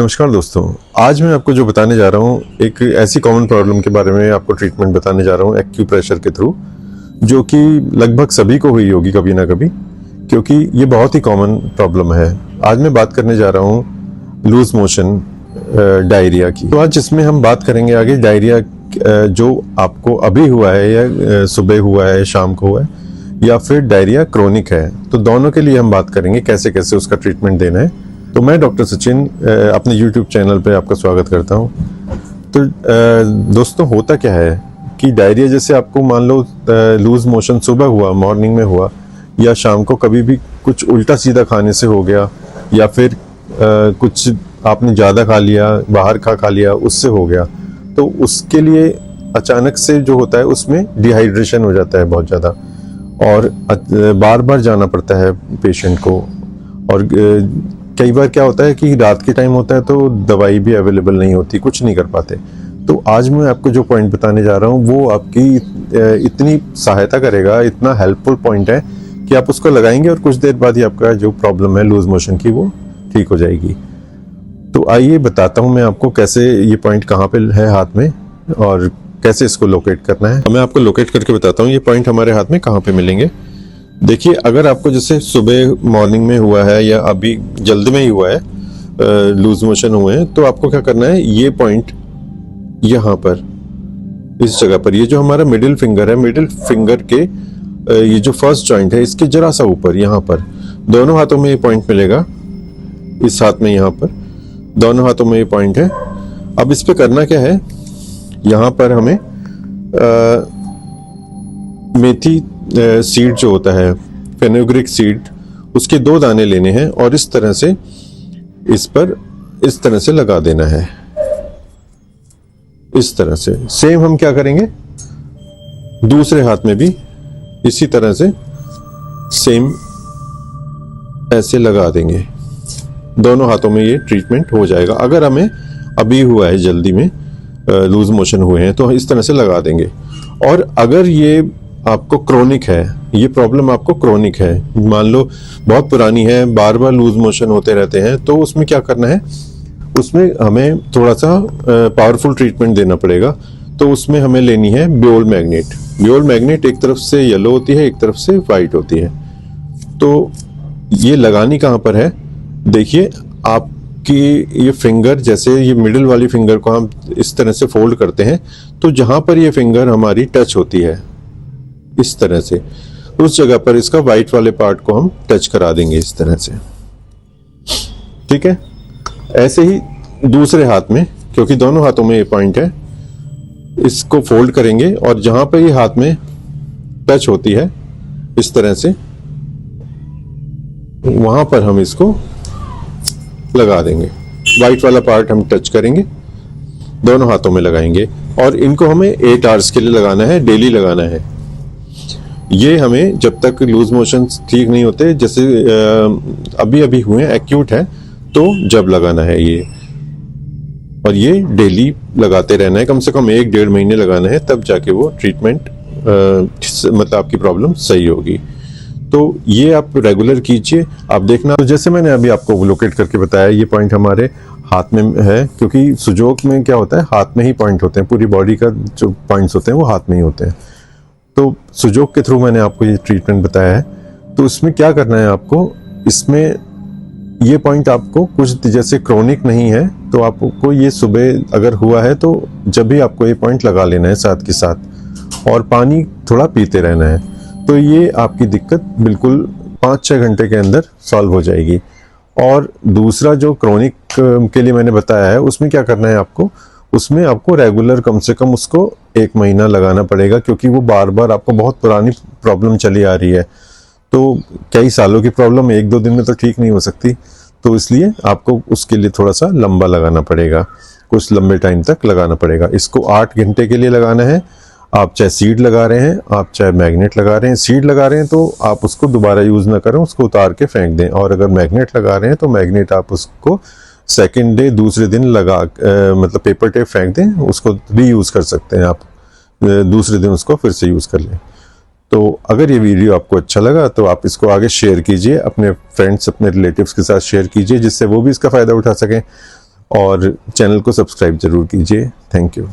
नमस्कार दोस्तों, आज मैं आपको जो बताने जा रहा हूँ एक ऐसी कॉमन प्रॉब्लम के बारे में आपको ट्रीटमेंट बताने जा रहा हूँ एक्यूप्रेशर के थ्रू, जो कि लगभग सभी को हुई होगी कभी ना कभी, क्योंकि ये बहुत ही कॉमन प्रॉब्लम है। आज मैं बात करने जा रहा हूँ लूज मोशन डायरिया की। तो आज इसमें हम बात करेंगे आगे डायरिया जो आपको अभी हुआ है या सुबह हुआ है, शाम को हुआ है, या फिर डायरिया क्रोनिक है। तो दोनों के लिए हम बात करेंगे कैसे कैसे उसका ट्रीटमेंट देना है। तो मैं डॉक्टर सचिन अपने YouTube चैनल पे आपका स्वागत करता हूँ। तो दोस्तों, होता क्या है कि डायरिया जैसे आपको मान लो लूज मोशन सुबह हुआ, मॉर्निंग में हुआ, या शाम को कभी भी कुछ उल्टा सीधा खाने से हो गया, या फिर कुछ आपने ज़्यादा खा लिया, बाहर खा लिया, उससे हो गया। तो उसके लिए अचानक से जो होता है उसमें डिहाइड्रेशन हो जाता है बहुत ज़्यादा, और बार बार जाना पड़ता है पेशेंट को। और कई बार क्या होता है कि रात के टाइम होता है तो दवाई भी अवेलेबल नहीं होती, कुछ नहीं कर पाते। तो आज मैं आपको जो पॉइंट बताने जा रहा हूँ वो आपकी इतनी सहायता करेगा, इतना हेल्पफुल पॉइंट है कि आप उसको लगाएंगे और कुछ देर बाद ही आपका जो प्रॉब्लम है लूज मोशन की वो ठीक हो जाएगी। तो आइए बताता हूँ मैं आपको कैसे ये पॉइंट कहाँ पे है हाथ में और कैसे इसको लोकेट करना है। मैं आपको लोकेट करके बताता हूँ ये पॉइंट हमारे हाथ में कहाँ पे मिलेंगे। देखिए, अगर आपको जैसे सुबह मॉर्निंग में हुआ है या अभी जल्द में ही हुआ है, लूज मोशन हुए हैं, तो आपको क्या करना है, ये पॉइंट यहाँ पर, इस जगह पर, ये जो हमारा मिडिल फिंगर है, मिडिल फिंगर के ये जो फर्स्ट जॉइंट है इसके जरा सा ऊपर, यहाँ पर दोनों हाथों में ये पॉइंट मिलेगा। इस हाथ में, यहाँ पर दोनों हाथों में ये पॉइंट है। अब इस पे करना क्या है, यहाँ पर हमें मेथी सीड जो होता है, फेनुग्रीक सीड, उसके 2 दाने लेने हैं और इस तरह से इस पर इस तरह से लगा देना है। इस तरह से सेम हम क्या करेंगे, दूसरे हाथ में भी इसी तरह से सेम ऐसे लगा देंगे। दोनों हाथों में ये ट्रीटमेंट हो जाएगा। अगर हमें अभी हुआ है, जल्दी में लूज मोशन हुए हैं, तो इस तरह से लगा देंगे। और अगर ये आपको क्रोनिक है, ये प्रॉब्लम आपको क्रोनिक है, मान लो बहुत पुरानी है, बार बार लूज मोशन होते रहते हैं, तो उसमें क्या करना है, उसमें हमें थोड़ा सा पावरफुल ट्रीटमेंट देना पड़ेगा। तो उसमें हमें लेनी है ब्योल मैग्नेट। ब्योल मैग्नेट एक तरफ से येलो होती है, एक तरफ से वाइट होती है। तो ये लगानी कहाँ पर है, देखिए आपकी ये फिंगर, जैसे ये मिडिल वाली फिंगर को हम इस तरह से फोल्ड करते हैं, तो जहां पर ये फिंगर हमारी टच होती है इस तरह से, उस जगह पर इसका वाइट वाले पार्ट को हम टच करा देंगे इस तरह से। ठीक है, ऐसे ही दूसरे हाथ में, क्योंकि दोनों हाथों में ये पॉइंट है, इसको फोल्ड करेंगे और जहां पर ये हाथ में टच होती है इस तरह से, वहां पर हम इसको लगा देंगे। वाइट वाला पार्ट हम टच करेंगे, दोनों हाथों में लगाएंगे, और इनको हमें 8 आवर्स के लिए लगाना है, डेली लगाना है। ये हमें जब तक लूज मोशन ठीक नहीं होते, जैसे अभी अभी हुए, एक्यूट है, तो जब लगाना है ये, और ये डेली लगाते रहना है, कम से कम 1-1.5 महीने लगाना है, तब जाके वो ट्रीटमेंट मतलब आपकी प्रॉब्लम सही होगी। तो ये आप रेगुलर कीजिए, आप देखना। तो जैसे मैंने अभी आपको लोकेट करके बताया, ये पॉइंट हमारे हाथ में है, क्योंकि सुजोक में क्या होता है, हाथ में ही पॉइंट होते हैं, पूरी बॉडी का जो पॉइंट्स होते हैं वो हाथ में ही होते हैं। तो सुजोक के थ्रू मैंने आपको ये ट्रीटमेंट बताया है। तो इसमें क्या करना है आपको, इसमें ये पॉइंट आपको कुछ, जैसे क्रोनिक नहीं है तो आपको ये सुबह अगर हुआ है तो जब भी आपको ये पॉइंट लगा लेना है साथ के साथ, और पानी थोड़ा पीते रहना है। तो ये आपकी दिक्कत बिल्कुल 5-6 घंटे के अंदर सॉल्व हो जाएगी। और दूसरा जो क्रोनिक के लिए मैंने बताया है, उसमें क्या करना है आपको, उसमें आपको रेगुलर कम से कम उसको 1 महीना लगाना पड़ेगा, क्योंकि वो बार बार आपको बहुत पुरानी प्रॉब्लम चली आ रही है। तो कई सालों की प्रॉब्लम 1-2 दिन में तो ठीक नहीं हो सकती, तो इसलिए आपको उसके लिए थोड़ा सा लंबा लगाना पड़ेगा, कुछ लंबे टाइम तक लगाना पड़ेगा। इसको 8 घंटे के लिए लगाना है। आप चाहे सीड लगा रहे हैं, आप चाहे मैग्नेट लगा रहे हैं। सीड लगा रहे हैं तो आप उसको दोबारा यूज़ ना करें, उसको उतार के फेंक दें। और अगर मैग्नेट लगा रहे हैं तो मैग्नेट आप उसको सेकेंड डे, दूसरे दिन लगा मतलब पेपर टेप फेंक दें, उसको रीयूज़ कर सकते हैं आप, दूसरे दिन उसको फिर से यूज़ कर लें। तो अगर ये वीडियो आपको अच्छा लगा तो आप इसको आगे शेयर कीजिए, अपने फ्रेंड्स, अपने रिलेटिव्स के साथ शेयर कीजिए, जिससे वो भी इसका फ़ायदा उठा सकें। और चैनल को सब्सक्राइब जरूर कीजिए। Thank you.